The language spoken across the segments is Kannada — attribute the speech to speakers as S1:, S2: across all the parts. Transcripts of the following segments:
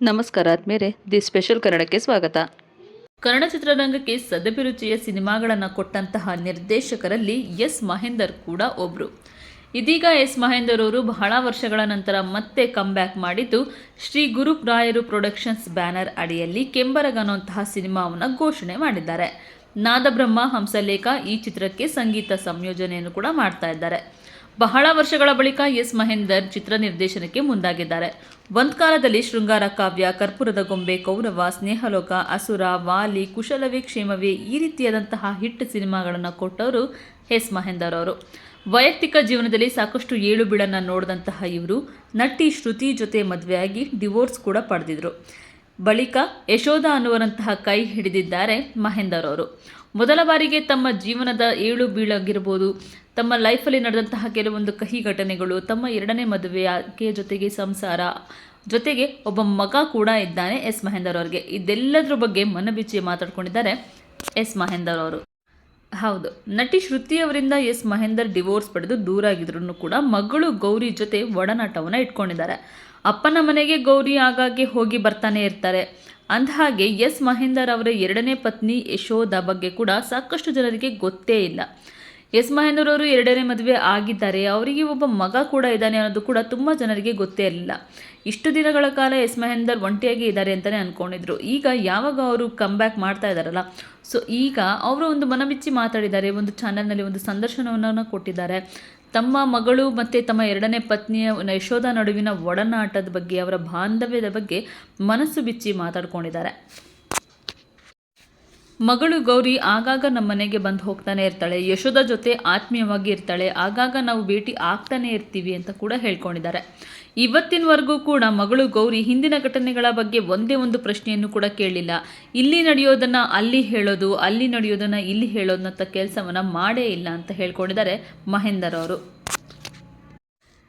S1: ನಮಸ್ಕಾರ ಆದ್ಮೇಲೆ ದಿ ಸ್ಪೆಷಲ್ ಕನ್ನಡಕ್ಕೆ ಸ್ವಾಗತ. ಕನ್ನಡ ಚಿತ್ರರಂಗಕ್ಕೆ ಸದಭಿರುಚಿಯ ಸಿನಿಮಾಗಳನ್ನು ಕೊಟ್ಟಂತಹ ನಿರ್ದೇಶಕರಲ್ಲಿ ಎಸ್ ಮಹೇಂದರ್ ಕೂಡ ಒಬ್ಬರು. ಇದೀಗ ಎಸ್ ಮಹೇಂದರ್ ಅವರು ಬಹಳ ವರ್ಷಗಳ ನಂತರ ಮತ್ತೆ ಕಮ್ಬ್ಯಾಕ್ ಮಾಡಿದ್ದು ಶ್ರೀ ಗುರು ರಾಯರು ಪ್ರೊಡಕ್ಷನ್ಸ್ ಬ್ಯಾನರ್ ಅಡಿಯಲ್ಲಿ ಕೆಂಬರಗ ಅನ್ನುವಂತಹ ಸಿನಿಮಾವನ್ನು ಘೋಷಣೆ ಮಾಡಿದ್ದಾರೆ. ನಾದಬ್ರಹ್ಮ ಹಂಸಲೇಖ ಈ ಚಿತ್ರಕ್ಕೆ ಸಂಗೀತ ಸಂಯೋಜನೆಯನ್ನು ಕೂಡ ಮಾಡ್ತಾ ಇದ್ದಾರೆ. ಬಹಳ ವರ್ಷಗಳ ಬಳಿಕ ಎಸ್ ಮಹೇಂದರ್ ಚಿತ್ರ ನಿರ್ದೇಶನಕ್ಕೆ ಮುಂದಾಗಿದ್ದಾರೆ. ಒಂದ್ ಕಾಲದಲ್ಲಿ ಶೃಂಗಾರ ಕಾವ್ಯ, ಕರ್ಪೂರದ ಗೊಂಬೆ, ಕೌರವ, ಸ್ನೇಹಲೋಕ, ಅಸುರ, ವಾಲಿ, ಕುಶಲವೇ ಕ್ಷೇಮವೇ ಈ ರೀತಿಯಾದಂತಹ ಹಿಟ್ ಸಿನಿಮಾಗಳನ್ನು ಕೊಟ್ಟವರು ಎಸ್ ಮಹೇಂದರ್ ಅವರು. ವೈಯಕ್ತಿಕ ಜೀವನದಲ್ಲಿ ಸಾಕಷ್ಟು ಏಳು ಬೀಳನ್ನು ನೋಡಿದಂತಹ ಇವರು ನಟಿ ಶ್ರುತಿ ಜೊತೆ ಮದುವೆಯಾಗಿ ಡಿವೋರ್ಸ್ ಕೂಡ ಪಡೆದಿದ್ರು. ಬಳಿಕ ಯಶೋಧ ಅನ್ನುವರಂತಹ ಕೈ ಹಿಡಿದಿದ್ದಾರೆ ಮಹೇಂದರ್ ಅವರು. ಮೊದಲ ಬಾರಿಗೆ ತಮ್ಮ ಜೀವನದ ಏಳು ಬೀಳಾಗಿರ್ಬೋದು, ತಮ್ಮ ಲೈಫಲ್ಲಿ ನಡೆದಂತಹ ಕೆಲವೊಂದು ಕಹಿ ಘಟನೆಗಳು, ತಮ್ಮ ಎರಡನೇ ಮದುವೆ, ಆಕೆಯ ಜೊತೆಗೆ ಸಂಸಾರ, ಜೊತೆಗೆ ಒಬ್ಬ ಮಗ ಕೂಡ ಇದ್ದಾನೆ ಎಸ್ ಮಹೇಂದರ್ ಅವರಿಗೆ. ಇದೆಲ್ಲದರ ಬಗ್ಗೆ ಮನಬಿಚ್ಚಿ ಮಾತಾಡ್ಕೊಂಡಿದ್ದಾರೆ ಎಸ್ ಮಹೇಂದರ್ ಅವರು. ಹೌದು, ನಟಿ ಶ್ರುತಿ ಅವರಿಂದ ಎಸ್ ಮಹೇಂದರ್ ಡಿವೋರ್ಸ್ ಪಡೆದು ದೂರ ಆಗಿದ್ರು ಕೂಡ ಮಗಳು ಗೌರಿ ಜೊತೆ ಒಡನಾಟವನ್ನು ಇಟ್ಕೊಂಡಿದ್ದಾರೆ. ಅಪ್ಪನ ಮನೆಗೆ ಗೌರಿ ಆಗಾಗ್ಗೆ ಹೋಗಿ ಬರ್ತಾನೆ ಇರ್ತಾರೆ. ಅಂದಹಾಗೆ ಎಸ್ ಮಹೇಂದರ್ ಅವರ ಎರಡನೇ ಪತ್ನಿ ಯಶೋಧ ಬಗ್ಗೆ ಕೂಡ ಸಾಕಷ್ಟು ಜನರಿಗೆ ಗೊತ್ತೇ ಇಲ್ಲ. ಎಸ್ ಮಹೇಂದರ್ ಅವರು ಎರಡನೇ ಮದುವೆ ಆಗಿದ್ದಾರೆ, ಅವರಿಗೆ ಒಬ್ಬ ಮಗ ಕೂಡ ಇದ್ದಾನೆ ಅನ್ನೋದು ಕೂಡ ತುಂಬ ಜನರಿಗೆ ಗೊತ್ತೇ ಇರಲಿಲ್ಲ. ಇಷ್ಟು ದಿನಗಳ ಕಾಲ ಎಸ್ ಮಹೇಂದರ್ ಒಂಟಿಯಾಗಿ ಇದ್ದಾರೆ ಅಂತಲೇ ಅಂದ್ಕೊಂಡಿದ್ರು. ಈಗ ಯಾವಾಗ ಅವರು ಕಮ್ಬ್ಯಾಕ್ ಮಾಡ್ತಾ ಇದ್ದಾರಲ್ಲ, ಸೊ ಈಗ ಅವರು ಒಂದು ಮನಬಿಚ್ಚಿ ಮಾತಾಡಿದ್ದಾರೆ. ಒಂದು ಚಾನಲ್ನಲ್ಲಿ ಒಂದು ಸಂದರ್ಶನವನ್ನು ಕೊಟ್ಟಿದ್ದಾರೆ. ತಮ್ಮ ಮಗಳು ಮತ್ತು ತಮ್ಮ ಎರಡನೇ ಪತ್ನಿಯ ಯಶೋಧ ನಡುವಿನ ಒಡನಾಟದ ಬಗ್ಗೆ, ಅವರ ಬಾಂಧವ್ಯದ ಬಗ್ಗೆ ಮನಸ್ಸು ಬಿಚ್ಚಿ ಮಾತಾಡ್ಕೊಂಡಿದ್ದಾರೆ. ಮಗಳು ಗೌರಿ ಆಗಾಗ ನಮ್ಮ ಮನೆಗೆ ಬಂದು ಹೋಗ್ತಾನೆ ಇರ್ತಾಳೆ, ಯಶೋಧ ಜೊತೆ ಆತ್ಮೀಯವಾಗಿ ಇರ್ತಾಳೆ, ಆಗಾಗ ನಾವು ಭೇಟಿ ಆಗ್ತಾನೆ ಇರ್ತೀವಿ ಅಂತ ಕೂಡ ಹೇಳ್ಕೊಂಡಿದ್ದಾರೆ. ಇವತ್ತಿನವರೆಗೂ ಕೂಡ ಮಗಳು ಗೌರಿ ಹಿಂದಿನ ಘಟನೆಗಳ ಬಗ್ಗೆ ಒಂದೇ ಒಂದು ಪ್ರಶ್ನೆಯನ್ನು ಕೂಡ ಕೇಳಲಿಲ್ಲ. ಇಲ್ಲಿ ನಡೆಯೋದನ್ನು ಅಲ್ಲಿ ಹೇಳೋದು, ಅಲ್ಲಿ ನಡೆಯೋದನ್ನು ಇಲ್ಲಿ ಹೇಳೋದಂಥ ಕೆಲಸವನ್ನು ಮಾಡೇ ಇಲ್ಲ ಅಂತ ಹೇಳ್ಕೊಂಡಿದ್ದಾರೆ ಮಹೇಂದರ್ ಅವರು.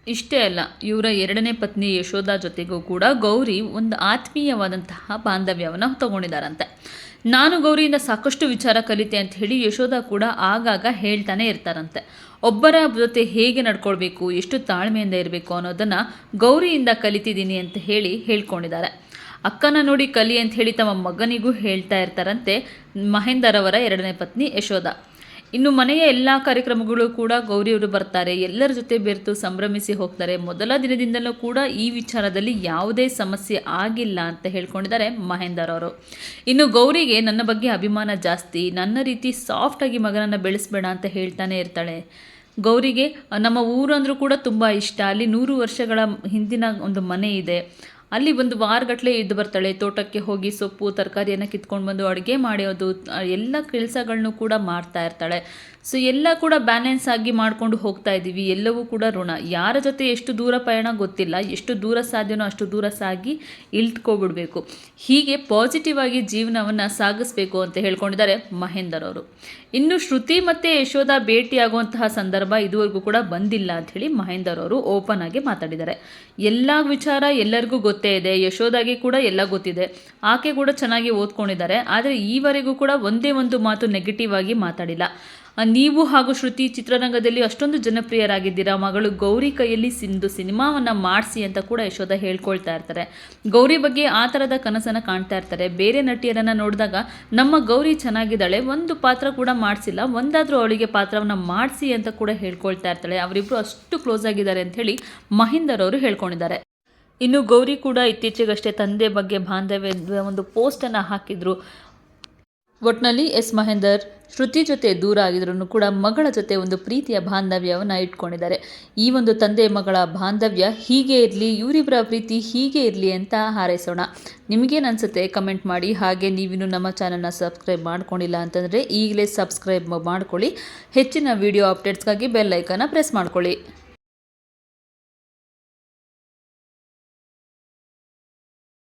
S1: ಇಷ್ಟೇ ಅಲ್ಲ, ಇವರ ಎರಡನೇ ಪತ್ನಿ ಯಶೋಧ ಜೊತೆಗೂ ಕೂಡ ಗೌರಿ ಒಂದು ಆತ್ಮೀಯವಾದಂತಹ ಬಾಂಧವ್ಯವನ್ನು ತಗೊಂಡಿದ್ದಾರಂತೆ. ನಾನು ಗೌರಿಯಿಂದ ಸಾಕಷ್ಟು ವಿಚಾರ ಕಲಿತೆ ಅಂತ ಹೇಳಿ ಯಶೋಧ ಕೂಡ ಆಗಾಗ ಹೇಳ್ತಾನೆ ಇರ್ತಾರಂತೆ. ಒಬ್ಬರ ಜೊತೆ ಹೇಗೆ ನಡ್ಕೊಳ್ಬೇಕು, ಎಷ್ಟು ತಾಳ್ಮೆಯಿಂದ ಇರಬೇಕು ಅನ್ನೋದನ್ನು ಗೌರಿಯಿಂದ ಕಲಿತಿದ್ದೀನಿ ಅಂತ ಹೇಳ್ಕೊಂಡಿದ್ದಾರೆ. ಅಕ್ಕನ ನೋಡಿ ಕಲಿ ಅಂತ ಹೇಳಿ ತಮ್ಮ ಮಗನಿಗೂ ಹೇಳ್ತಾ ಇರ್ತಾರಂತೆ ಮಹೇಂದರ್ ಅವರ ಎರಡನೇ ಪತ್ನಿ ಯಶೋಧ. ಇನ್ನು ಮನೆಯ ಎಲ್ಲ ಕಾರ್ಯಕ್ರಮಗಳು ಕೂಡ ಗೌರಿಯವರು ಬರ್ತಾರೆ, ಎಲ್ಲರ ಜೊತೆ ಬೆರೆತು ಸಂಭ್ರಮಿಸಿ ಹೋಗ್ತಾರೆ. ಮೊದಲ ದಿನದಿಂದಲೂ ಕೂಡ ಈ ವಿಚಾರದಲ್ಲಿ ಯಾವುದೇ ಸಮಸ್ಯೆ ಆಗಿಲ್ಲ ಅಂತ ಹೇಳ್ಕೊಂಡಿದ್ದಾರೆ ಮಹೇಂದರ್ ಅವರು. ಇನ್ನು ಗೌರಿಗೆ ನನ್ನ ಬಗ್ಗೆ ಅಭಿಮಾನ ಜಾಸ್ತಿ, ನನ್ನ ರೀತಿ ಸಾಫ್ಟಾಗಿ ಮಗನನ್ನು ಬೆಳೆಸಬೇಡ ಅಂತ ಹೇಳ್ತಾನೆ ಇರ್ತಾಳೆ. ಗೌರಿಗೆ ನಮ್ಮ ಊರು ಅಂದರೂ ಕೂಡ ತುಂಬ ಇಷ್ಟ. ಅಲ್ಲಿ 100 ವರ್ಷಗಳ ಹಿಂದಿನ ಒಂದು ಮನೆ ಇದೆ, ಅಲ್ಲಿ ಒಂದು ವಾರಗಟ್ಟಲೆ ಇದ್ದು ಬರ್ತಾಳೆ. ತೋಟಕ್ಕೆ ಹೋಗಿ ಸೊಪ್ಪು ತರಕಾರಿಯನ್ನು ಕಿತ್ಕೊಂಡು ಬಂದು ಅಡುಗೆ ಮಾಡೋದು, ಎಲ್ಲ ಕೆಲಸಗಳನ್ನು ಕೂಡ ಮಾಡ್ತಾ ಇರ್ತಾಳೆ. ಸೊ ಎಲ್ಲ ಕೂಡ ಬ್ಯಾಲೆನ್ಸ್ ಆಗಿ ಮಾಡಿಕೊಂಡು ಹೋಗ್ತಾ ಇದ್ದೀವಿ. ಎಲ್ಲವೂ ಕೂಡ ಋಣ. ಯಾರ ಜೊತೆ ಎಷ್ಟು ದೂರ ಪಯಣ ಗೊತ್ತಿಲ್ಲ, ಎಷ್ಟು ದೂರ ಸಾಧ್ಯನೋ ಅಷ್ಟು ದೂರ ಸಾಗಿ ಇಳ್ತ್ಕೊಬಿಡ್ಬೇಕು. ಹೀಗೆ ಪಾಸಿಟಿವ್ ಆಗಿ ಜೀವನವನ್ನು ಸಾಗಿಸ್ಬೇಕು ಅಂತ ಹೇಳ್ಕೊಂಡಿದ್ದಾರೆ ಮಹೇಂದರ್ ಅವರು. ಇನ್ನು ಶ್ರುತಿ ಮತ್ತು ಯಶೋಧ ಭೇಟಿಯಾಗುವಂತಹ ಸಂದರ್ಭ ಇದುವರೆಗೂ ಕೂಡ ಬಂದಿಲ್ಲ ಅಂಥೇಳಿ ಮಹೇಂದರ್ ಅವರು ಓಪನ್ ಆಗಿ ಮಾತಾಡಿದ್ದಾರೆ. ಎಲ್ಲ ವಿಚಾರ ಎಲ್ಲರಿಗೂ ಗೊತ್ತೇ ಇದೆ, ಯಶೋಧಾಗೆ ಕೂಡ ಎಲ್ಲ ಗೊತ್ತಿದೆ, ಆಕೆ ಕೂಡ ಚೆನ್ನಾಗಿ ಓದ್ಕೊಂಡಿದ್ದಾರೆ. ಆದರೆ ಈವರೆಗೂ ಕೂಡ ಒಂದೇ ಒಂದು ಮಾತು ನೆಗೆಟಿವ್ ಆಗಿ ಮಾತಾಡಿಲ್ಲ. ನೀವು ಹಾಗೂ ಶ್ರುತಿ ಚಿತ್ರರಂಗದಲ್ಲಿ ಅಷ್ಟೊಂದು ಜನಪ್ರಿಯರಾಗಿದ್ದೀರಾ, ಮಗಳು ಗೌರಿ ಕೈಯಲ್ಲಿ ಸಿನಿಮಾವನ್ನು ಮಾಡಿಸಿ ಅಂತ ಕೂಡ ಯಶೋಧ ಹೇಳ್ಕೊಳ್ತಾ ಇರ್ತಾರೆ. ಗೌರಿ ಬಗ್ಗೆ ಆ ಥರದ ಕನಸನ್ನು ಕಾಣ್ತಾ ಇರ್ತಾರೆ. ಬೇರೆ ನಟಿಯರನ್ನು ನೋಡಿದಾಗ ನಮ್ಮ ಗೌರಿ ಚೆನ್ನಾಗಿದ್ದಾಳೆ, ಒಂದು ಪಾತ್ರ ಕೂಡ ಮಾಡಿಸಿಲ್ಲ, ಒಂದಾದರೂ ಅವಳಿಗೆ ಪಾತ್ರವನ್ನು ಮಾಡಿಸಿ ಅಂತ ಕೂಡ ಹೇಳ್ಕೊಳ್ತಾ ಇರ್ತಾಳೆ. ಅವರಿಬ್ಬರು ಅಷ್ಟು ಕ್ಲೋಸ್ ಆಗಿದ್ದಾರೆ ಅಂತ ಹೇಳಿ ಮಹೇಂದರ್ ಅವರು ಹೇಳ್ಕೊಂಡಿದ್ದಾರೆ. ಇನ್ನು ಗೌರಿ ಕೂಡ ಇತ್ತೀಚೆಗಷ್ಟೇ ತಂದೆ ಬಗ್ಗೆ ಬಾಂಧವ್ಯದ ಒಂದು ಪೋಸ್ಟನ್ನು ಹಾಕಿದ್ರು. ಒಟ್ಟಿನಲ್ಲಿ ಎಸ್ ಮಹೇಂದರ್ ಶ್ರುತಿ ಜೊತೆ ದೂರ ಆಗಿದ್ರೂ ಕೂಡ ಮಗಳ ಜೊತೆ ಒಂದು ಪ್ರೀತಿಯ ಬಾಂಧವ್ಯವನ್ನು ಇಟ್ಕೊಂಡಿದ್ದಾರೆ. ಈ ಒಂದು ತಂದೆ ಮಗಳ ಬಾಂಧವ್ಯ ಹೀಗೆ ಇರಲಿ, ಇವರಿಬ್ಬರ ಪ್ರೀತಿ ಹೀಗೆ ಇರಲಿ ಅಂತ ಹಾರೈಸೋಣ. ನಿಮಗೇನು ಅನಿಸುತ್ತೆ ಕಮೆಂಟ್ ಮಾಡಿ. ಹಾಗೆ ನೀವಿನ್ನೂ ನಮ್ಮ ಚಾನಲ್ನ ಸಬ್ಸ್ಕ್ರೈಬ್ ಮಾಡ್ಕೊಂಡಿಲ್ಲ ಅಂತಂದರೆ ಈಗಲೇ ಸಬ್ಸ್ಕ್ರೈಬ್ ಮಾಡ್ಕೊಳ್ಳಿ. ಹೆಚ್ಚಿನ ವಿಡಿಯೋ ಅಪ್ಡೇಟ್ಸ್ಗಾಗಿ ಬೆಲ್ ಐಕನ್ನ ಪ್ರೆಸ್ ಮಾಡ್ಕೊಳ್ಳಿ.